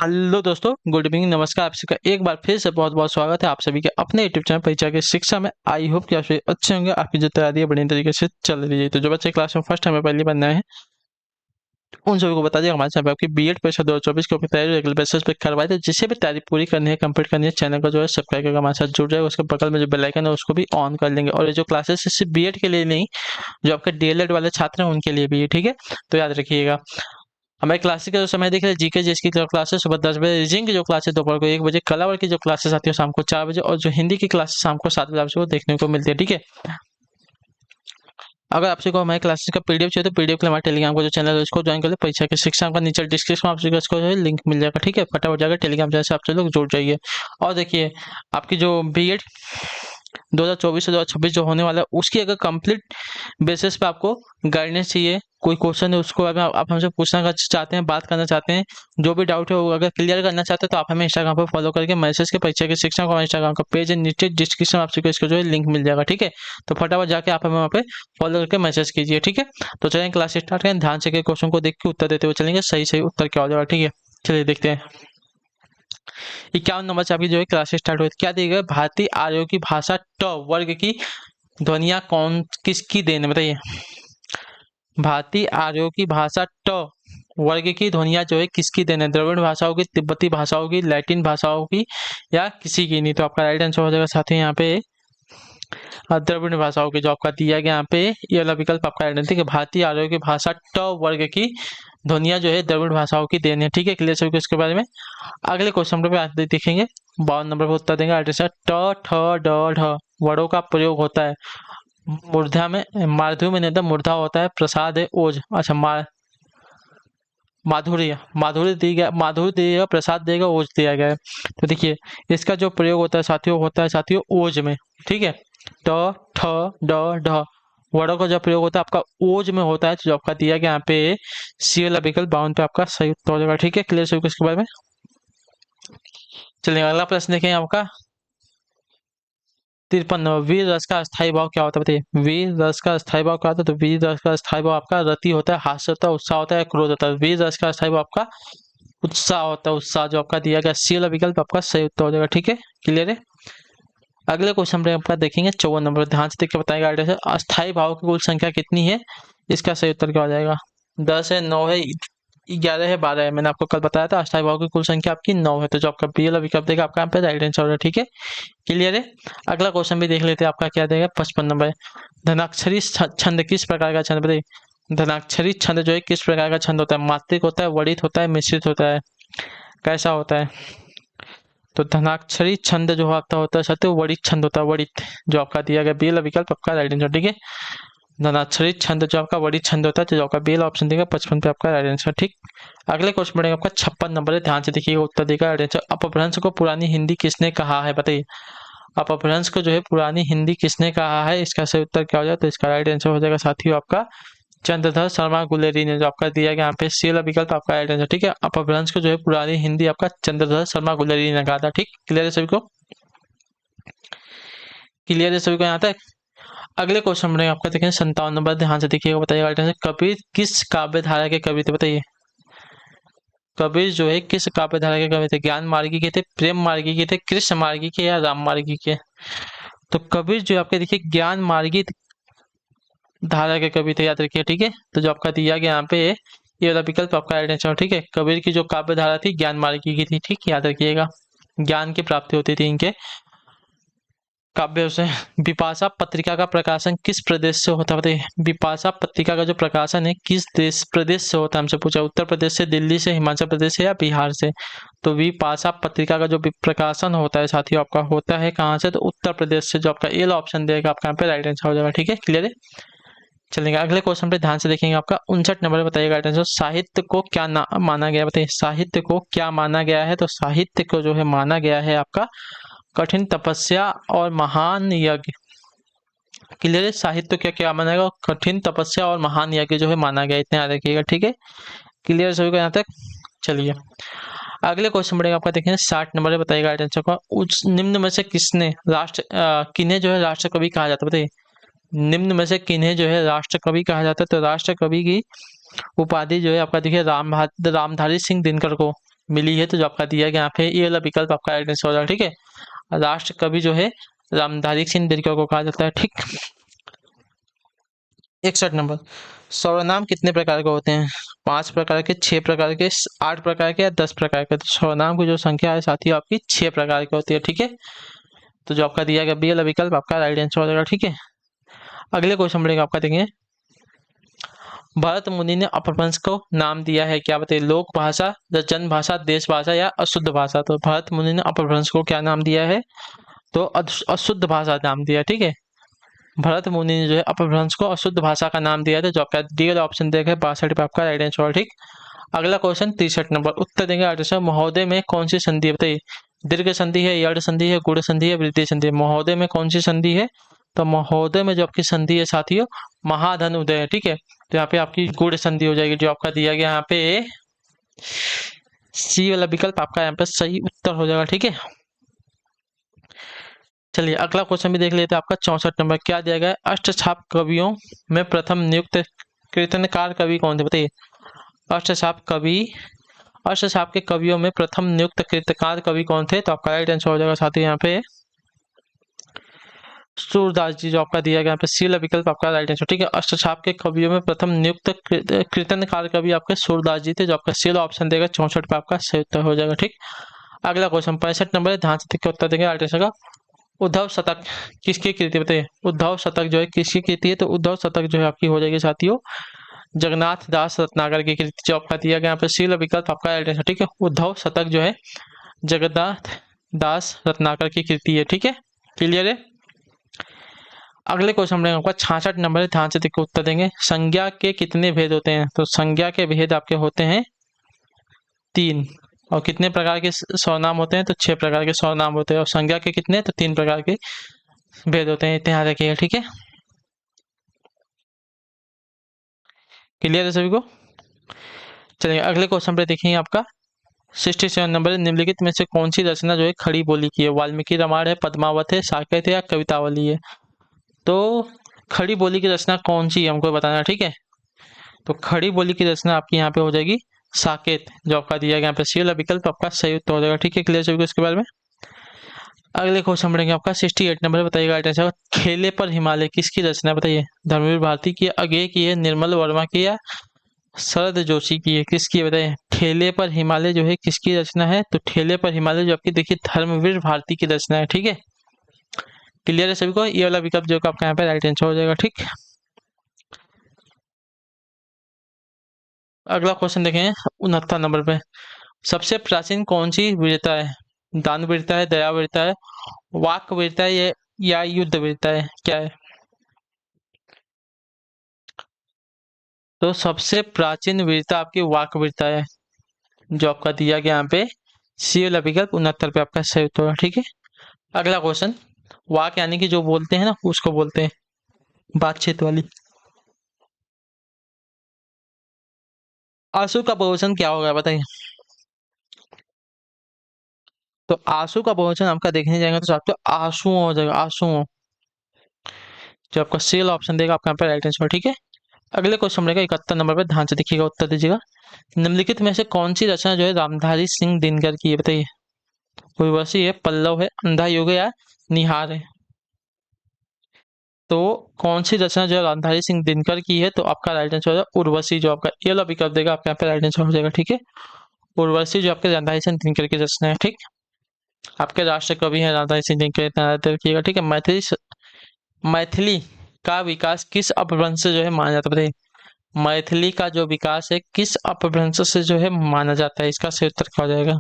Hello दोस्तों, good evening, नमस्कार। आप सबका एक बार फिर से बहुत बहुत स्वागत है आप सभी के अपने यूट्यूब चैनल परीक्षा की शिक्षा में। आई होप कि आप सभी अच्छे होंगे, आपकी जो तैयारी है बढ़िया तरीके से चल रही है। तो जो बच्चे क्लास में फर्स्ट टाइम पहली बार नए हैं उन सभी को बता दिया हमारे चैनल पर आपकी बीएड परीक्षा 2024 की तैयारी रेगुलर बेसिस पे करवाई थी। जिसे भी तैयारी पूरी करनी है, कंप्लीट करनी है, चैनल को जो है सब्सक्राइब करके हमारे साथ जुड़ जाएगा। उसके बगल में जो बेल आइकन है उसको भी ऑन कर लेंगे। और ये जो क्लासेस है सिर्फ बीएड के लिए नहीं, जो आपके डीएलएड वाले छात्र हैं उनके लिए भी है, ठीक है। तो याद रखिएगा। हमारे क्लासिक का जो समय देख रहे हैं, जीके जिसकी जो क्लासेस सुबह 10 बजे, रीजनिंग की जो क्लासेस दोपहर को 1 बजे, कला वर्ग की जो क्लासेस आती है शाम को 4 बजे, और जो हिंदी की क्लासेस शाम को 7 बजे आपको देखने को मिलती है, ठीक है। अगर आपसे को हमारे क्लासेस का पीडीएफ चाहिए तो पीडीएफ के लिए हमारे टेलीग्राम का जो चैनल है उसको ज्वाइन कर ले। परीक्षा की शिक्षा का नीचे डिस्क्रिप्शन में आपसे इसको जो है लिंक मिल जाएगा, ठीक है। फटाफट जाकर टेलीग्राम चैनल से आपसे लोग जुड़ जाइए। और देखिए, आपकी जो बीएड 2024 से 2026 जो होने वाला है उसकी अगर कंप्लीट बेसिस पे आपको गाइडेंस चाहिए, कोई क्वेश्चन है उसको अगर आप हमसे पूछना चाहते हैं, बात करना चाहते हैं, जो भी डाउट है वो अगर क्लियर करना चाहते हैं तो आप हमें इंस्टाग्राम पर फॉलो करके मैसेज के परीक्षा की शिक्षा का इंस्टाग्राम का पेज है, नीचे डिस्क्रिप्शन में आपसे इसको जो है लिंक मिल जाएगा, ठीक है। तो फटाफट जाके आप हमें वहाँ पे फॉलो करके मैसेज कीजिए, ठीक है। तो चलिए क्लास स्टार्ट करें। ध्यान से क्वेश्चन को देख के उत्तर देते हुए चलेंगे, सही सही उत्तर क्या हो जाएगा, ठीक है। चलिए देखते हैं। 51 नंबर से आपकी जो है क्लास स्टार्ट हुई। क्या दिया गया? भारतीय आर्यों की भाषा ट वर्ग की ध्वनियां कौन किसकी देन है, बताइए। भारतीय आर्यों की भाषा ट वर्ग की ध्वनियां जो है किसकी देन है? द्रविड़ भाषाओं की, तिब्बती भाषाओं की, लैटिन भाषाओं की, या किसी की नहीं। तो आपका राइट आंसर हो जाएगा साथियों यहाँ पे द्रविड़ भाषाओं की। जो आपका दिया गया यहाँ पे ये वाला विकल्प आपका राइट आंसर, ठीक है। भारतीय आर्यों की भाषा ट वर्ग की ध्वनियां जो है द्रविड़ भाषाओं की देन है, ठीक है। क्लियर सभी को इसके बारे में। अगले क्वेश्चन पे आते देखेंगे। 52 नंबर पर उत्तर देंगे आर्टिस्ट ट ठ ड ढ वर्णों का प्रयोग होता है मूर्धा में, माधुर्य में नहीं था, मूर्धा होता है, प्रसाद है, ओज। अच्छा, माधुर्य, माधुर्य दिया गया, माधुर्य दिया, प्रसाद देगा, ओज दिया गया है। तो देखिए, इसका जो प्रयोग होता है साथियों, होता है साथियों ओज में, ठीक है। ट ठ ड ढ वर्णों का जो प्रयोग होता है आपका ओज में होता है। तो जो आपका दिया गया यहाँ पे सी वाला विकल्प 52 पे आपका सही उत्तर हो जाएगा, ठीक है। क्लियर सभी को इसके बारे में। चलिए अगला प्रश्न देखें आपका 53 नंबर। वीर रस का अस्थायी भाव क्या होता है, बताइए। वीर रस का अस्थायी भाव क्या होता है? तो वीर रस का अस्थायी भाव आपका रति होता है, हास्य होता है, उत्साह होता है, क्रोध होता है। वीर रस का अस्थायी भाव आपका उत्साह होता है, उत्साह। जो आपका दिया गया सी वाला विकल्प आपका सही उत्तर हो जाएगा, ठीक है। क्लियर है। अगले क्वेश्चन पे आपका देखेंगे 54 नंबर। ध्यान से देख के बताएगा आइडिया से, अस्थायी भाव की कुल संख्या कितनी है? इसका सही उत्तर क्या हो जाएगा? 10 है, 9 है, 11 है, 12 है। मैंने आपको कल बताया था अस्थायी भाव की कुल संख्या आपकी 9 है। तो जो आपका बी वाला विकल्प देगा आपका यहाँ पे राइट आंसर हो रहा है, ठीक है। क्लियर है। अगला क्वेश्चन भी देख लेते हैं, आपका क्या देगा 55 नंबर। धनाक्षरी छंद किस प्रकार का छंद, बताइए। धनाक्षरी छंद जो है किस प्रकार का छंद होता है? मात्रिक होता है, वरित होता है, मिश्रित होता है, कैसा होता है? तो धनाक्षरी छंद जो आपका होता है सत्य वरित छंद होता है, वरित। जो आपका दिया गया बी वाला विकल्प आपका राइट आंसर, ठीक है। धनाक्षरी छंद जो आपका वरित छंद होता है, तो जो आपका बी वाला ऑप्शन देगा 55 पे आपका राइट आंसर, ठीक। अगले क्वेश्चन बढ़ेगा आपका 56 नंबर है। ध्यान से देखिएगा, उत्तर देगा राइट आंसर। अपभ्रंश को पुरानी हिंदी किसने कहा है, बताइए। अपभ्रंश को जो है पुरानी हिंदी किसने कहा है? इसका सही उत्तर क्या हो जाए? तो इसका राइट आंसर हो जाएगा साथियों आपका चंद्रधर शर्मा गुलेरी ने। जो आपका दिया गया यहाँ पे सी वाला विकल्प आपका राइट आंसर, ठीक है। अपभ्रंश को जो है पुरानी हिंदी आपका चंद्रधर शर्मा गुलेरी ने कहा था, ठीक। क्लियर है सभी को? क्लियर है सभी को यहाँ तक? अगले क्वेश्चन में आपका देखें 57 नंबर। ध्यान से देखिएगा, बताइएगा राइट आंसर। कबीर किस काव्य धारा के कवि थे, बताइए। कबीर जो है किस काव्य धारा के कवि थे? ज्ञान मार्गी के थे, प्रेम मार्गी के थे, कृष्ण मार्गी के, या राम मार्गी के? तो कबीर जो आपके देखिए ज्ञान मार्गी धारा के कवि थे, याद रखिए, ठीक है। तो जो आपका दिया गया यहाँ पे ये वाला विकल्प आपका राइट आंसर, ठीक है। कबीर की जो काव्य धारा थी ज्ञान मार्गी की थी, ठीक, याद रखिएगा। ज्ञान की प्राप्ति होती थी इनके काव्य से। बिपाशा पत्रिका का प्रकाशन किस प्रदेश से होता है, बताइए। बिपाशा पत्रिका का जो प्रकाशन है किस देश प्रदेश से होता है? हमसे पूछा उत्तर प्रदेश से, दिल्ली से, हिमाचल प्रदेश से, या बिहार से? तो बिपाशा पत्रिका का जो प्रकाशन होता है साथियों आपका होता है कहाँ से? तो उत्तर प्रदेश से। जो आपका ए ऑप्शन देगा आपका यहाँ पे राइट आंसर हो जाएगा, ठीक है। क्लियर है। चलेंगे अगले क्वेश्चन पे ध्यान से देखेंगे, आपका 59 नंबर बताइएगा राइट आंसर। साहित्य को क्या माना गया, बताइए। साहित्य को क्या माना गया है? तो साहित्य को जो है माना गया है आपका कठिन तपस्या और महान यज्ञ। क्लियर है। साहित्य क्या क्या माना गया? कठिन तपस्या और महान यज्ञ जो है माना गया, इतना याद रखिएगा, ठीक है। क्लियर सभी को यहाँ तक? चलिए अगले क्वेश्चन बढ़ेगा आपका देखें 60 नंबर बताइएगा राइट आंसर का। उस निम्न में से किसने किन्हें जो है राष्ट्र कवि कहा जाता है, बताइए। निम्न में से किन्हें जो है राष्ट्र कवि कहा जाता है? तो राष्ट्र कवि की उपाधि जो है आपका देखिए रामधारी सिंह दिनकर को मिली है, तो जो आपका दिया गया यहाँ पे ये वाला विकल्प आपका राइट आंसर हो जाएगा। ठीक है, राष्ट्र कवि जो है रामधारी सिंह दिनकर को कहा जाता है। ठीक, 61 नंबर, सर्वनाम कितने प्रकार के होते हैं? 5 प्रकार के, 6 प्रकार के, 8 प्रकार के या 10 प्रकार के? तो सर्वनाम की जो संख्या है साथियों आपकी 6 प्रकार की होती है। ठीक है, तो जो आपका दिया गया बी वाला विकल्प आपका राइट आंसर हो जाएगा। ठीक है, अगले क्वेश्चन बढ़ेगा आपका, देखेंगे भरत मुनि ने अपभ्रंश को नाम दिया है, क्या बताइए? लोक भाषा, जन भाषा, देश भाषा या अशुद्ध भाषा? तो भरत मुनि ने अपभ्रंश को क्या नाम दिया है? तो अशुद्ध भाषा नाम दिया। ठीक है, भरत मुनि ने जो है अपभ्रंश को अशुद्ध भाषा का नाम दिया था, जो आपका डी वाला ऑप्शन देखे 62 पे आपका राइट आंसर। ठीक, अगला क्वेश्चन 63 नंबर, उत्तर देंगे आठ। महोदय में कौन सी संधि है बताइए? दीर्घ संधि है, यड़ संधि है, गुण संधि है, वृद्धि संधि है? महोदय में कौन सी संधि है? तो महोदय में जो आपकी संधि है साथियों महाधन उदय है। ठीक है, तो यहाँ पे आपकी गुण संधि हो जाएगी, जो आपका दिया गया यहाँ पे सी वाला विकल्प आपका यहाँ पे सही उत्तर हो जाएगा। ठीक है, चलिए अगला क्वेश्चन भी देख लेते हैं आपका 64 नंबर, क्या दिया गया है? अष्टछाप कवियों में प्रथम नियुक्त कीर्तनकार कवि कौन थे बताइए? अष्टछाप कवि, अष्टछाप के कवियों में प्रथम नियुक्त कीर्तनकार कवि कौन थे? तो आपका राइट आंसर हो जाएगा साथी यहाँ पे सूरदास जी, जो आपका दिया गया यहाँ पे सी वाला विकल्प आपका राइट आंसर। ठीक है, अष्टछाप के कवियों में प्रथम नियुक्त कीर्तनकार कवि आपके सूरदास जी थे, जो आपका सी वाला ऑप्शन देगा 64 पे आपका सही उत्तर हो जाएगा। ठीक, अगला क्वेश्चन 65 नंबर है, ध्यान से देख के उत्तर देंगे राइट आंसर का। उद्धव शतक किसकी कृति बताइए? उद्धव शतक जो है किसकी कृति है? तो उद्धव शतक जो है आपकी हो जाएगी साथियों जगन्नाथ दास रत्नाकर की कृति, जो आपका दिया गया यहाँ पे सी वाला विकल्प आपका राइट आंसर। ठीक है, उद्धव शतक जो है जगन्नाथ दास रत्नाकर की कृति है। ठीक है, क्लियर है। अगले क्वेश्चन में आपका 66 नंबर है, ध्यान से देख के उत्तर देंगे। संज्ञा के कितने भेद होते हैं? तो संज्ञा के भेद आपके होते हैं 3, और कितने प्रकार के सर्वनाम होते हैं? तो 6 प्रकार के सर्वनाम होते हैं, और संज्ञा के कितने? तो 3 प्रकार के भेद होते हैं, ध्यान रखिएगा। ठीक है, क्लियर है सभी को? चलिए अगले क्वेश्चन पे देखेंगे आपका 67 नंबर, निम्नलिखित में से कौन सी रचना जो है खड़ी बोली की है? वाल्मीकि रामायण है, पद्मावत है, साकेत है या कवितावली है? तो खड़ी बोली की रचना कौन सी है हमको बताना। ठीक है, तो खड़ी बोली की रचना आपकी यहाँ पे हो जाएगी साकेत, जो आपका दिया गया यहाँ पे सी वाला विकल्प आपका सही उत्तर हो जाएगा। ठीक है, क्लियर सभी को इसके बारे में? अगले क्वेश्चन बढ़ेंगे आपका 68 नंबर, बताइएगा राइट आंसर। खेले पर हिमालय किसकी रचना बताइए? धर्मवीर भारती की, अज्ञे की है, निर्मल वर्मा की या शरद जोशी की है? किसकी है बताइए? ठेले पर हिमालय जो है किसकी रचना है? तो ठेले पर हिमालय जो आपकी देखिए धर्मवीर भारती की रचना है। ठीक है, क्लियर है सभी को? ये वाला विकल्प जो आपका यहाँ पे राइट आंसर हो जाएगा। ठीक, अगला क्वेश्चन देखें 69 नंबर पे, सबसे प्राचीन कौन सी वीरता है? दान वीरता है, दया वीरता है, वाक वीरता है या युद्ध वीरता है? क्या है? तो सबसे प्राचीन वीरता आपकी वाक वीरता है, जो आपका दिया गया यहाँ पे सी वाला विकल्प 69 पे आपका सही उत्तर होगा। ठीक है, अगला क्वेश्चन, वाक यानी कि जो बोलते हैं ना उसको बोलते हैं बातचीत वाली। आंसू का बहुवचन क्या होगा बताइए? तो आंसू का बहुवचन आपका देखने जाएंगे तो आपको आंसू हो जाएगा, आंसू, जो आपका सी वाला ऑप्शन देगा आपका यहाँ पे राइट आंसर। ठीक है, अगले क्वेश्चन रहेगा 71 नंबर पे, ध्यान से देखिएगा उत्तर दीजिएगा। निम्नलिखित में से कौन सी रचना जो है रामधारी सिंह दिनकर की है बताइए? उर्वशी है, पल्लव है, अंधा युग है या निहार है? तो कौन सी रचना जो है रामधारी सिंह दिनकर की है? तो आपका राइट आंसर हो जाएगा उर्वशी, जो आपका ये वाला विकल्प देगा आपका यहाँ पे राइट आंसर हो जाएगा। ठीक है, उर्वशी जो आपके रामधारी सिंह दिनकर की रचना है। ठीक, आपके राष्ट्र कवि हैं रामधारी सिंह दिनकर, इतना याद रखिएगा। ठीक है, मैथिली का विकास किस अपभ्रंश से जो है माना जाता है बताइए? मैथिली का जो विकास है किस अपभ्रंश से जो है माना जाता है? इसका सही उत्तर क्या हो जाएगा?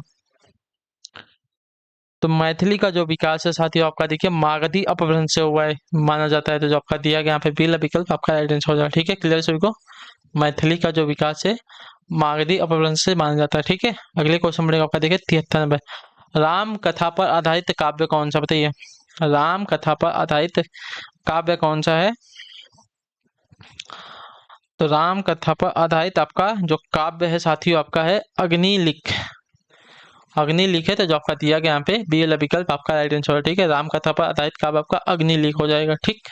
तो मैथिली का जो विकास है साथियों आपका देखिए मागधी अपभ्रंश से हुआ है माना जाता है, तो जो आपका दिया गया यहाँ पे बी विकल्प आपका राइट आंसर हो जाएगा। ठीक है, क्लियर सभी को? मैथिली का जो विकास है मागधी अपभ्रंश से माना जाता है। ठीक है, अगले क्वेश्चन बढ़ेगा आपका देखिए 73 नंबर, राम कथा पर आधारित काव्य कौन सा बताइए? राम कथा पर आधारित काव्य कौन सा है? तो राम कथा पर आधारित आपका जो काव्य है साथियों आपका है अग्निलिख, अग्निलिख है, तो जो आपका दिया गया यहाँ पे बी वाला विकल्प आपका राइट आंसर है। ठीक है, राम कथा पर आधारित काव्य आपका अग्निलिख हो जाएगा। ठीक,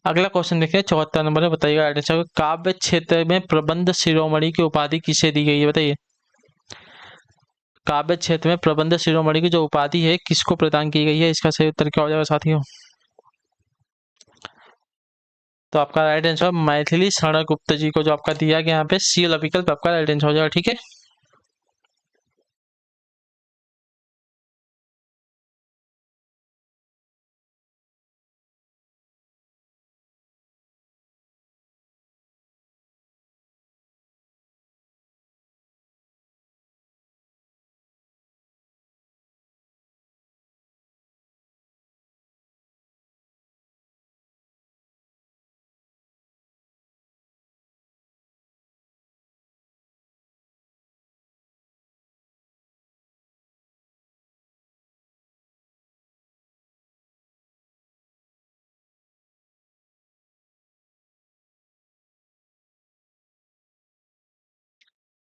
अगला क्वेश्चन देखिए 74 नंबर में, बताइएगा राइट आंसर। काव्य क्षेत्र में प्रबंध शिरोमणि की उपाधि किसे दी गई है बताइए? काव्य क्षेत्र में प्रबंध शिरोमणि की जो उपाधि है किसको प्रदान की गई है? इसका सही उत्तर क्या हो जाएगा साथियों? तो आपका राइट आंसर मैथिली शरण गुप्त जी को जो आपका दिया गया यहाँ पे सी वाला विकल्प आपका राइट आंसर हो जाएगा। ठीक है,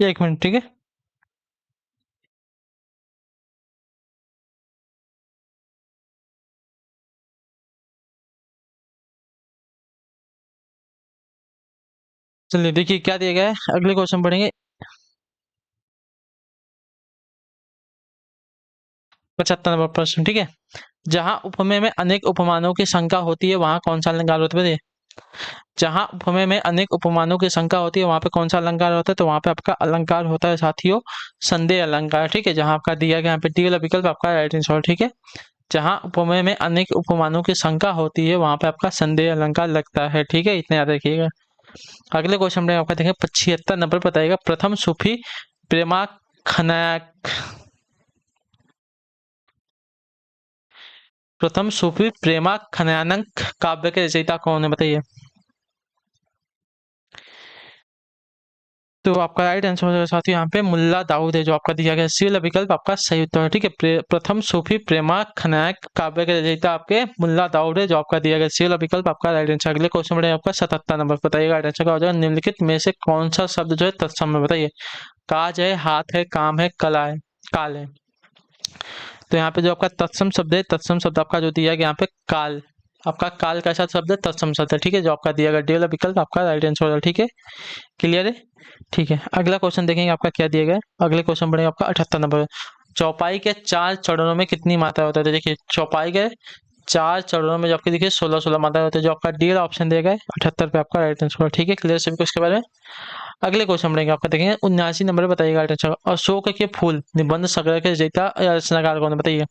ये एक मिनट। ठीक है, चलिए देखिए क्या दिया गया है, अगले क्वेश्चन पढ़ेंगे। 75 नंबर प्रश्न। ठीक है, जहां उपमेय में अनेक उपमानों की संख्या होती है वहां कौन सा अलंकार होता है? जहां उपमेय में अनेक उपमानों की संख्या होती है वहां पे कौन सा अलंकार होता है? तो वहां पे आपका अलंकार होता है साथियों संदेह अलंकार। ठीक है, जहां आपका दिया गया यहाँ पे डी वाला विकल्प आपका राइट आंसर। ठीक है, जहां उपमेय में अनेक उपमानों की संख्या होती है वहां पे आपका संदेह अलंकार लगता है। ठीक है, इतना याद रखिएगा। अगले क्वेश्चन में आपका देखेंगे 75 नंबर बताइएगा। प्रथम सूफी प्रेमाखनाक प्रथम सूफी प्रेमाखनानक काव्य के रचयिता कौन है बताइए? तो आपका राइट आंसर हो जाएगा साथियों यहाँ पे मुल्ला दाऊद है जो आपका दिया गया सी वाला विकल्प आपका सही उत्तर है। ठीक है, प्रथम सूफी प्रेमा खनायक काव्य के रचयिता आपके मुल्ला दाऊद है जो आपका दिया गया सी वाला विकल्प आपका राइट आंसर। अगले क्वेश्चन में आपका 77 नंबर बताइएगा राइट आंसर क्या हो जाएगा। निम्नलिखित में से कौन सा शब्द जो है तत्सम है बताइए? काज है, हाथ है, काम है, कला है, काल है। तो यहाँ पे जो आपका तत्सम शब्द है, तत्सम शब्द आपका जो दिया गया यहाँ पे काल, आपका काल कैसा शब्द है? तत्सम शब्द है। ठीक है, जो आपका दिया गया डी वाला विकल्प आपका राइट आंसर हो जाएगा। ठीक है, क्लियर है? ठीक है, अगला क्वेश्चन देखेंगे आपका क्या दिया गया है। अगले क्वेश्चन बढ़ेगा आपका 78 नंबर। चौपाई के 4 चरणों में कितनी मात्रा होता है? तो देखिए चौपाई के 4 चरणों में जो आपकी देखिए 16-16 मात्रा होता है। जो आपका डी वाला ऑप्शन दिया गया है 78 पे आपका राइट आंसर। ठीक है, क्लियर सभी को इसके बारे में। अगले क्वेश्चन बढ़ेंगे आपका देखेंगे 79 नंबर बताइएगा राइट आंसर। अशोक के फूल निबंध संग्रह के रचयिता या रचनाकार कौन है बताइए?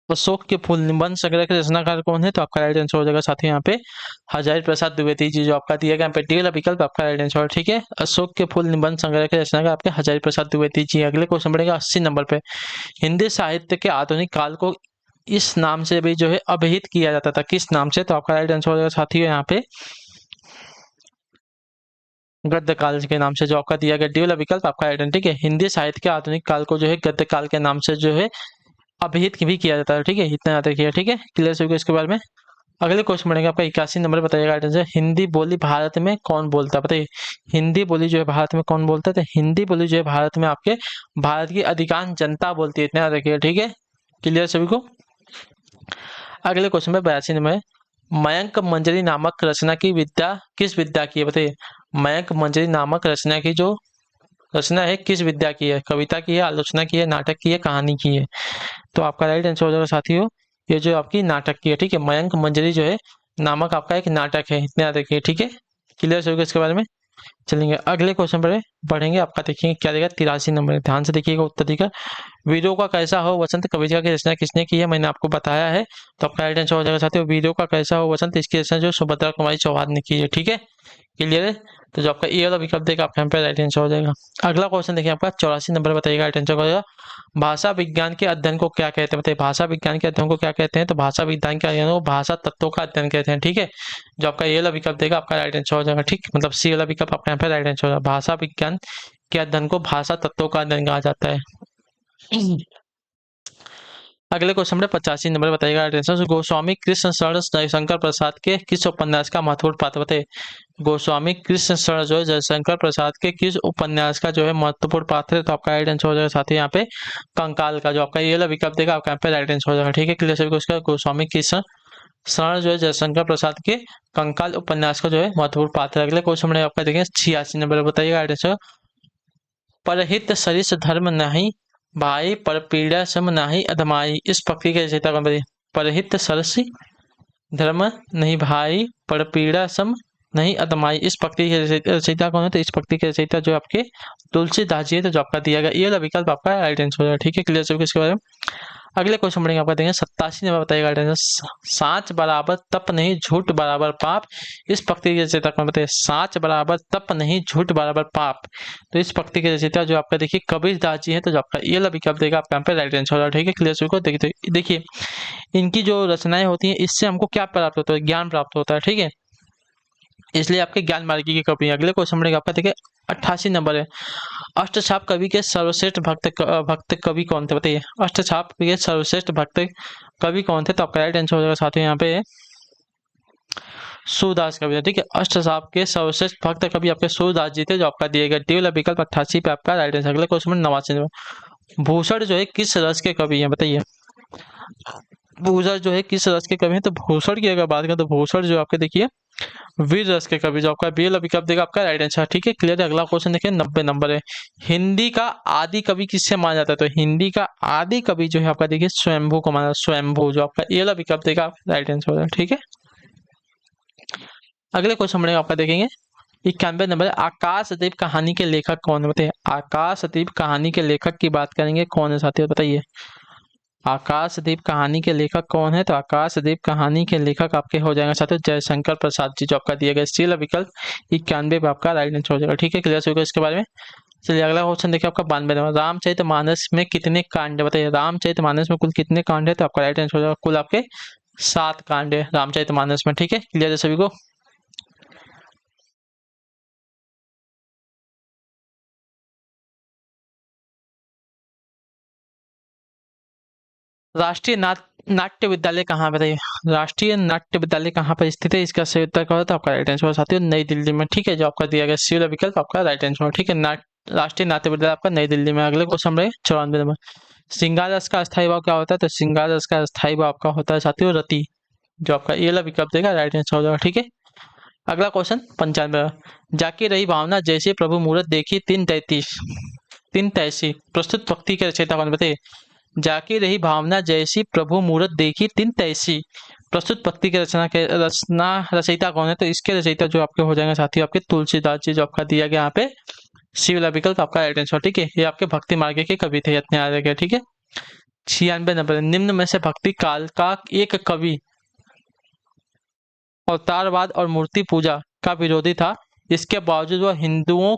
अशोक के फूल निबंध संग्रह के रचनाकार कौन है? तो आपका राइट आंसर हो जाएगा साथियों यहाँ पे हजारी प्रसाद द्विवेदी जी जो आपका दिया गया यहाँ पे डी वाला विकल्प आपका राइट आंसर। ठीक है, अशोक के फूल निबंध संग्रह के रचनाकार आपके हजारी प्रसाद द्विवेदी जी। अगले क्वेश्चन बढ़ेगा 80 नंबर पे। हिंदी साहित्य के आधुनिक काल को इस नाम से भी जो है अभिहित किया जाता था, किस नाम से? तो आपका राइट आंसर हो जाएगा साथियों यहाँ पे गद्य काल के नाम से, जो आपका दिया गया डी वाला विकल्प आपका राइट आंसर। ठीक है, हिंदी साहित्य के आधुनिक काल को जो है गद्य काल के नाम से जो है अभिहित भी किया जाता है। ठीक है, इतना याद रखिएगा। ठीक है, क्लियर सभी को इसके बारे में। अगले क्वेश्चन बढ़ेगा आपका 81 नंबर बताइएगा आंसर। हिंदी बोली भारत में कौन बोलता है बताइए? हिंदी बोली जो है भारत में कौन बोलता है? तो हिंदी बोली जो है भारत में आपके भारत की अधिकांश जनता बोलती है, इतना याद रखिएगा। ठीक है, क्लियर सभी को। अगले क्वेश्चन में 82 नंबर। मयंक मंजरी नामक रचना की विद्या किस विद्या की है बताइए? मयंक मंजरी नामक रचना की जो रचना है किस विद्या की है? कविता की है, आलोचना की है, नाटक की है, कहानी की है? तो आपका राइट आंसर हो जाएगा साथियों ये जो आपकी नाटक की है। ठीक है, मयंक मंजरी जो है नामक आपका एक नाटक है, इतना याद रखिए। ठीक है, क्लियर होगा इसके बारे में। चलेंगे अगले क्वेश्चन पर बढ़ेंगे। आपका देखेंगे क्या देगा 83 नंबर। ध्यान से देखिएगा उत्तर देगा। वीरों का कैसा हो वसंत कविता की रचना किसने की है? मैंने आपको बताया है। तो आपका राइट आंसर हो जाएगा साथियों वीरों का कैसा हो वसंत, इसकी रचना जो सुभद्रा कुमारी चौहान ने की है। ठीक है, क्लियर है? तो जो आपका ए वाला विकल्प देगा आपका यहाँ पे राइट आंसर हो जाएगा। अगला क्वेश्चन देखिए आपका 84 नंबर बताइएगा राइट आंसर हो जाएगा। भाषा विज्ञान के अध्ययन को क्या कहते हैं बताइए? भाषा विज्ञान के अध्ययन को क्या कहते हैं? तो भाषा विज्ञान के अध्ययन को भाषा तत्वों का अध्ययन कहते हैं। ठीक है, जो आपका ये वाला विकल्प देगा आपका राइट आंसर हो जाएगा। ठीक, मतलब सी वाला विकल्प आपका यहाँ पे राइट आंसर हो जाएगा। भाषा विज्ञान के अध्ययन को भाषा तत्वों का अध्ययन कहा जाता है। अगले क्वेश्चन में 85 नंबर बताइएगा आंसर। गोस्वामी कृष्ण शरण जयशंकर प्रसाद के किस उपन्यास का महत्वपूर्ण पात्र बताइए। गोस्वामी कृष्ण शरण जो है जयशंकर प्रसाद के किस उपन्यास का जो है महत्वपूर्ण पात्र है, तो आपका राइट आंसर हो जाएगा साथी यहाँ पे कंकाल का। जो आपका ये वाला विकल्प देगा आपका यहाँ पे राइट आंसर हो जाएगा। ठीक है, क्लियर सभी को। उसका गोस्वामी कृष्ण शरण जो है जयशंकर प्रसाद के कंकाल उपन्यास का जो है महत्वपूर्ण पात्र है। अगले क्वेश्चन में आपका देखेंगे 86 नंबर बताइएगा राइट आंसर। परहित सरिस धर्म नहीं भाई परपीड़ा सम नाही अधमाई, इस पंक्ति के रचयिता कौन बताइए। परहित सरस धर्म नहीं भाई परपीड़ा सम नहीं अधमाई, इस पंक्ति के रचयिता कौन है, तो इस पंक्ति के रचयिता जो आपके तुलसीदास जी है, तो जो आपका दिया गया ये वाला विकल्प आपका राइट आंसर हो जाएगा। ठीक है, क्लियर सभी इसके बारे में। अगले क्वेश्चन पढ़ेंगे आपका देंगे 87 नंबर बताइएगा राइट आंसर। साच बराबर तप नहीं झूठ बराबर पाप, इस पंक्ति के रचयिता कौन बताइए। साच बराबर तप नहीं झूठ बराबर पाप, तो इस पंक्ति के रचयिता जो आपका देखिए कबीर दास जी है, तो जो आपका ये वाला विकल्प देगा आपका यहाँ पे राइट आंसर हो जाएगा। ठीक है, क्लियर सभी को। देखिए इनकी जो रचनाएं होती हैं इससे हमको क्या प्राप्त होता है, ज्ञान प्राप्त होता है। ठीक है, इसलिए आपके ज्ञान मार्गी की कवि। अगले क्वेश्चन में आपका देखिए 88 नंबर है। अष्टछाप कवि के सर्वश्रेष्ठ भक्त कवि कौन थे बताइए। अष्टछाप के सर्वश्रेष्ठ भक्त कवि कौन थे, तो आपका राइट आंसर हो जाएगा साथियों यहाँ पे सूरदास कवि। ठीक है, अष्टछाप के सर्वश्रेष्ठ भक्त कवि आपके सूरदास जी थे, जो आपका दिए गए डी वाला विकल्प 88 पे आपका राइट आंसर। अगले क्वेश्चन में 89 नंबर। भूषण जो है किस रस के कवि है बताइए। भूषण जो है किस रस के कवि है, तो भूषण की अगर बात करें तो भूषण जो आपके देखिए वीर रस के कवि, जो आपका बी वाला विकल्प देगा आपका राइट आंसर। ठीक है, क्लियर है। अगला क्वेश्चन देखिए 90 नंबर है। हिंदी का आदि कवि किससे माना जाता है, तो हिंदी का आदि कवि जो है आपका देखिए स्वयंभू को माना। स्वयंभू जो आपका ये वाला विकल्प देगा राइट आंसर हो जाएगा। ठीक है, अगले क्वेश्चन में आपका देखेंगे 91 नंबर। आकाशदीप कहानी के लेखक कौन है बताइए। आकाशदीप कहानी के लेखक की बात करेंगे कौन है साथियों बताइए। आकाशदीप कहानी के लेखक कौन है, तो आकाशदीप कहानी के लेखक आपके हो जाएंगे साथियों जयशंकर प्रसाद जी, जो आपका दिया गया सी विकल्प 91 पे आपका राइट आंसर हो जाएगा। ठीक है, क्लियर होगा इसके बारे में। चलिए अगला क्वेश्चन देखिए आपका 92 नंबर। रामचरितमानस में कितने कांड है बताइए। रामचरितमानस में कुल कितने कांड है, तो आपका राइट आंसर हो जाएगा कुल आपके 7 कांड है रामचरितमानस में। ठीक है, क्लियर है सभी को। राष्ट्रीय नाट्य विद्यालय कहाँ बताइए। राष्ट्रीय नाट्य विद्यालय कहाँ पर स्थित है, इसका सही उत्तर क्या होता है, आपका राइट आंसर साथियों नई दिल्ली में। ठीक है, जो आपका दिया गया सी वाला विकल्प आपका राइट आंसर। ठीक है, राष्ट्रीय नाट्य विद्यालय आपका नई दिल्ली में। अगले क्वेश्चन में 94 नंबर। श्रृंगार रस का अस्थायी भाव क्या होता है, तो श्रृंगार रस का अस्थायी भाव आपका होता है साथियों रति, जो आपका ये वाला विकल्प देगा राइट आंसर हो जाएगा। ठीक है, अगला क्वेश्चन 95। जाकी रही भावना जैसे प्रभु मूरत देखी 333 प्रस्तुत पंक्ति के रचयिता कौन बताइए। जाकी रही भावना जैसी प्रभु मूरत देखी 333 प्रस्तुत पंक्ति के रचयिता कौन है, तो इसके रचयिता जो आपके हो जाएंगे साथियों आपके तुलसीदास जी, जो आपका दिया गया यहाँ पे सी वाला विकल्प आपका राइट आंसर। ठीक है, ये आपके भक्ति मार्ग के कवि थे, इतने आ गए। ठीक है, 96 नंबर। निम्न में से भक्ति काल का एक कवि अवतारवाद और मूर्ति पूजा का विरोधी था, इसके बावजूद वह हिंदुओं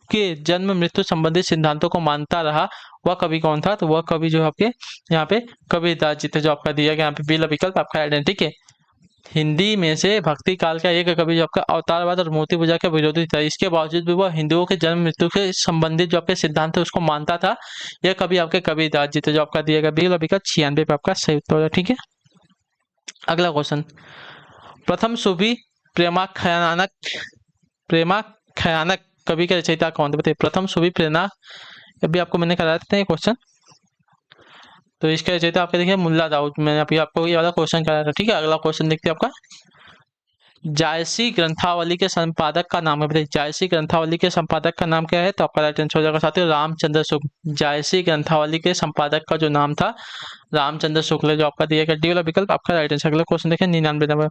के जन्म मृत्यु संबंधित सिद्धांतों को मानता रहा, वह कवि कौन था, तो वह कवि जो आपके यहाँ पे कबीरदास जी थे, जो आपका दिया गया यहाँ पे बी विकल्प आपका आइडेंटिटी। ठीक है, हिंदी में से भक्ति काल का एक कवि जो आपका अवतारवाद और मूर्ति पूजा के विरोधी था, इसके बावजूद भी वह हिंदुओं के जन्म मृत्यु के संबंधित जो आपके सिद्धांत है उसको मानता था, यह कवि आपके कबीरदास जी थे, जो आपका दिया गया बी विकल्प 96 पे आपका सही उत्तर। ठीक है, अगला क्वेश्चन। प्रथम सूफी प्रेमाख्यानक कवि के रचयिता कौन थे बताइए। प्रथम सूफी प्रेरणा, अभी आपको मैंने कराया था ये क्वेश्चन, तो इसका रचयिता आपके देखिए मुल्ला दाऊद, मैंने अभी आपको ये वाला क्वेश्चन कराया था। ठीक है, अगला क्वेश्चन देखते हैं आपका। जायसी ग्रंथावली के संपादक का नाम है बताइए। जायसी ग्रंथावली के संपादक का नाम क्या है, तो आपका राइट आंसर हो जाएगा साथियों रामचंद्र शुक्ल। जायसी ग्रंथावली के संपादक का जो नाम था रामचंद्र शुक्ल, जो आपका दिया गया डी वाला विकल्प आपका राइट आंसर। अगला क्वेश्चन देखिए 99 नंबर।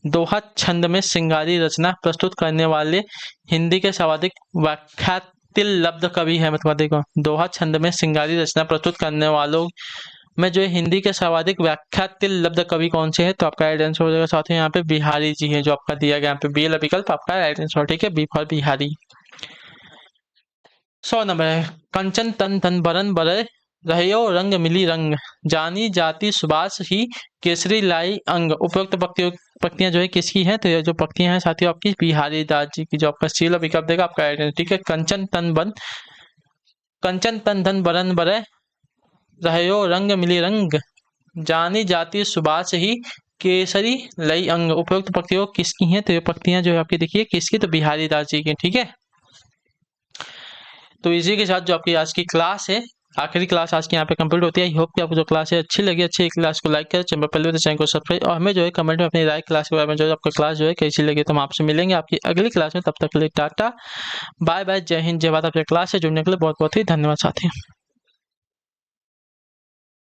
दोहा छंद में श्रृंगारी रचना प्रस्तुत करने वाले हिंदी के सर्वाधिक व्याख्यातिल लब्ध कवि है मतलब देखो। दोहा छंद में श्रृंगारी रचना प्रस्तुत करने वालों में जो हिंदी के सर्वाधिक व्याख्यातिल लब्ध कवि कौन से हैं, तो आपका राइट आंसर हो जाएगा साथ ही यहाँ पे बिहारी जी हैं, जो आपका दिया गया यहाँ पे बी वाला विकल्प आपका राइट आंसर। ठीक है, बी फॉर बिहारी। 100 नंबर है। कंचन तन तन बरन बरे रहो रंग मिली रंग, जानी जाति सुबास ही केसरी लाई अंग। उपयुक्त पंक्तियां जो है किसकी हैं, तो ये जो पंक्तियां हैं साथियों आपकी बिहारी दास जी की, जो आपका सी वाला विकल्प देगा आपका राइट आंसर। ठीक है, कंचन तन धन बरन बरे रहो रंग मिली रंग, जानी जाती सुभाष ही केसरी लई अंग। उपयुक्त पंक्तियों किसकी हैं? तो ये पंक्तियां जो है आपकी देखिए किसकी, तो बिहारी दास जी की। ठीक है, तो इसी के साथ जो आपकी आज की क्लास है, आखिरी क्लास आज की यहाँ पे कंप्लीट होती है। आई होप कि आपको जो क्लास है अच्छी लगी। अच्छी क्लास को लाइक करें, चैनल पहले तो चैनल को सब्सक्राइब, और हमें जो है कमेंट में अपनी राय क्लास के बारे में जो है आपका क्लास जो है कैसी लगी। तो हम आपसे मिलेंगे आपकी अगली क्लास में, तब तक के लिए टाटा बाय बाय, जय हिंद जय भारत। आपके क्लास से जुड़ने के लिए बहुत बहुत ही धन्यवाद साथी।